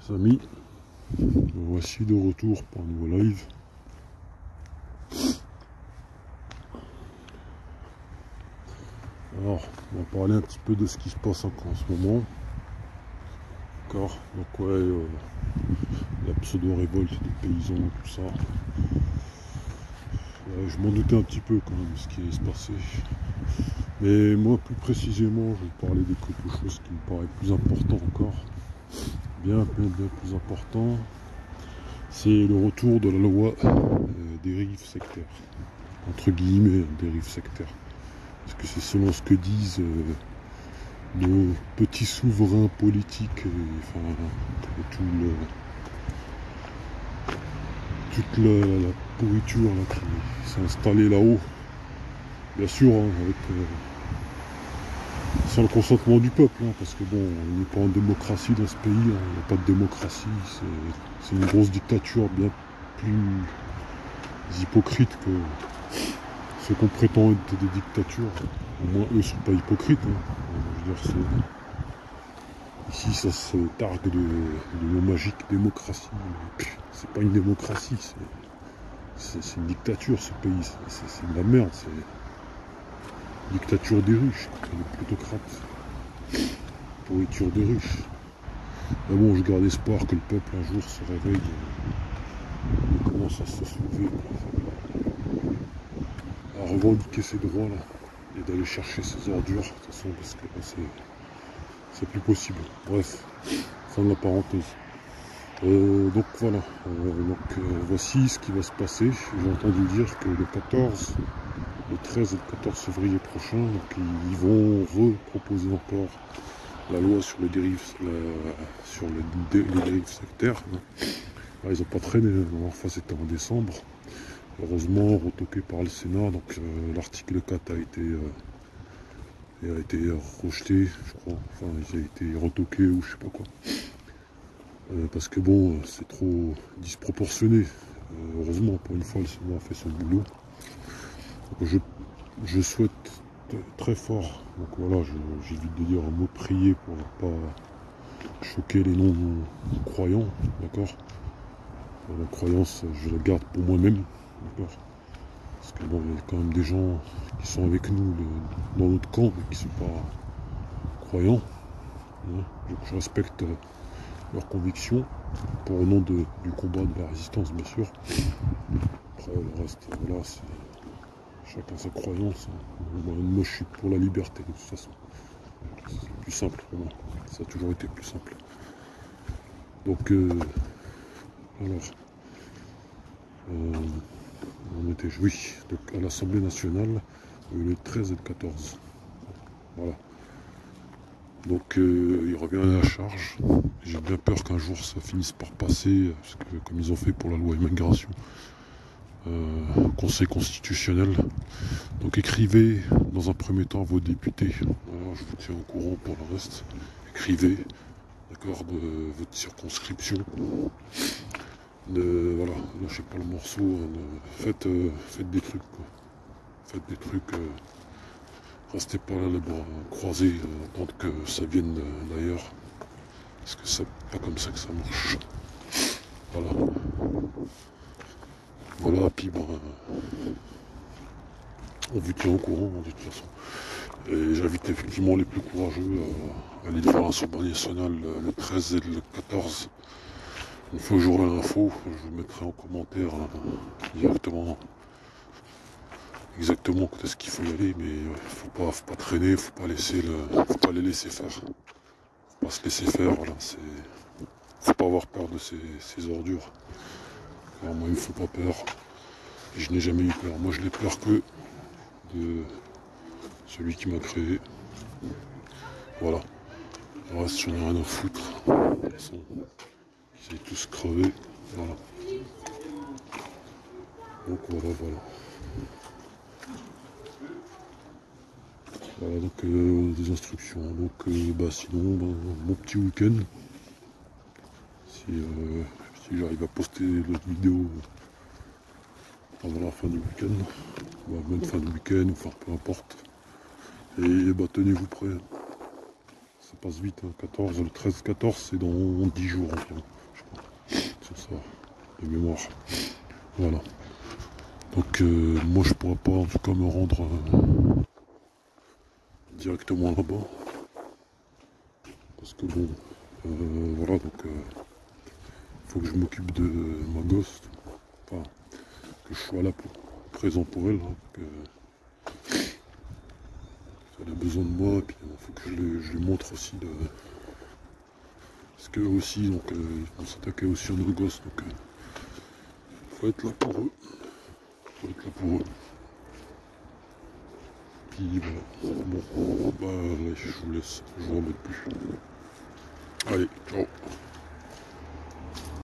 les amis, voici de retour pour un nouveau live. Alors, on va parler un petit peu de ce qui se passe encore en ce moment. D'accord, donc ouais, la pseudo-révolte des paysans, tout ça. Ouais, je m'en doutais un petit peu quand même de ce qui allait se passer. Mais moi, plus précisément, je vais parler de quelque chose qui me paraît plus important encore. Bien plus important. C'est le retour de la loi dérive sectaire. Entre guillemets, dérive sectaire. Parce que c'est selon ce que disent nos petits souverains politiques, toute la pourriture là, qui s'est installée là-haut. Bien sûr, hein, sans le consentement du peuple, hein, parce que bon, on n'est pas en démocratie dans ce pays, hein, il n'y a pas de démocratie, c'est une grosse dictature bien plus hypocrite que ceux qu'on prétend être des dictatures. Au moins eux ne sont pas hypocrites. Hein. Je veux dire, ici ça se targue de nos magiques démocratie. C'est pas une démocratie, c'est une dictature ce pays, c'est de la merde, c'est dictature des riches, les plutocrates, pourriture des riches. Mais bon, je garde espoir que le peuple un jour se réveille et commence à se soulever, à revendiquer ses droits là, et d'aller chercher ses ordures, de toute façon, parce que là, c'est plus possible. Bref, fin de la parenthèse. Donc voilà, voici ce qui va se passer. J'ai entendu dire que le 13 et le 14 février prochain, donc, ils vont reproposer encore la loi sur les dérives, les dérives sectaires. Là, ils n'ont pas traîné, en face c'était en décembre. Heureusement, retoqué par le Sénat, donc l'article 4 a été rejeté, je crois. Enfin, il a été retoqué ou je sais pas quoi. Parce que bon, c'est trop disproportionné. Heureusement, pour une fois, le Sénat a fait son boulot. Donc, je souhaite très fort, donc voilà, j'évite de dire un mot prier pour ne pas choquer les non-croyants, d'accord. La croyance, je la garde pour moi-même, d'accord. Parce que bon, il y a quand même des gens qui sont avec nous dans notre camp, mais qui ne sont pas croyants. Hein. Donc je respecte leurs convictions, au nom du combat de la résistance, bien sûr. Après, le reste, voilà, c'est chacun sa croyance. Hein. Moi, je suis pour la liberté, de toute façon. C'est plus simple pour moi. Ça a toujours été plus simple. Donc, alors, on était oui, donc à l'Assemblée nationale le 13 et le 14. Voilà. Donc il revient à la charge. J'ai bien peur qu'un jour ça finisse par passer, parce que comme ils ont fait pour la loi immigration, Conseil constitutionnel. Donc écrivez dans un premier temps à vos députés. Voilà, je vous tiens au courant pour le reste. Écrivez, d'accord, de votre circonscription. Voilà, lâchez pas le morceau, hein, faites des trucs, quoi. Faites des trucs, restez pas là les bras croisés, attendre que ça vienne d'ailleurs, parce que c'est pas comme ça que ça marche. Voilà. Voilà, puis ben, on vous tient au courant, hein, de toute façon. Et j'invite effectivement les plus courageux à aller devant l'Assemblée nationale le 13 et le 14. Une fois que j'aurai l'info, je vous mettrai en commentaire directement exactement quand est-ce qu'il faut y aller, mais faut pas traîner, faut pas les laisser faire. Faut pas se laisser faire, voilà, faut pas avoir peur de ces ordures. Alors moi il me faut pas peur. Et je n'ai jamais eu peur. Moi je n'ai peur que de celui qui m'a créé. Voilà. Le reste j'en ai rien à foutre. De toute façon, ils allaient tous crever. Voilà. Donc voilà. Voilà, donc des instructions. Donc sinon, mon petit week-end. Si j'arrive à poster l'autre vidéo avant la fin du week-end, même fin du week-end, enfin peu importe. Et tenez-vous prêts. Ça passe vite, hein, 14, le 13-14, c'est dans 10 jours environ. comme ça, de mémoire. Voilà. Donc moi je pourrais pas en tout cas me rendre directement là-bas. Parce que bon, voilà, donc faut que je m'occupe de ma gosse. Enfin, que je sois là présent pour elle. Hein, elle a besoin de moi, et puis il faut que je lui montre aussi parce qu'eux aussi, donc ils vont s'attaquer aussi à nos gosses, donc faut être là pour eux. Faut être là pour eux. Puis voilà. Bon, bah là, je vous laisse, je vous embête plus. Allez, ciao.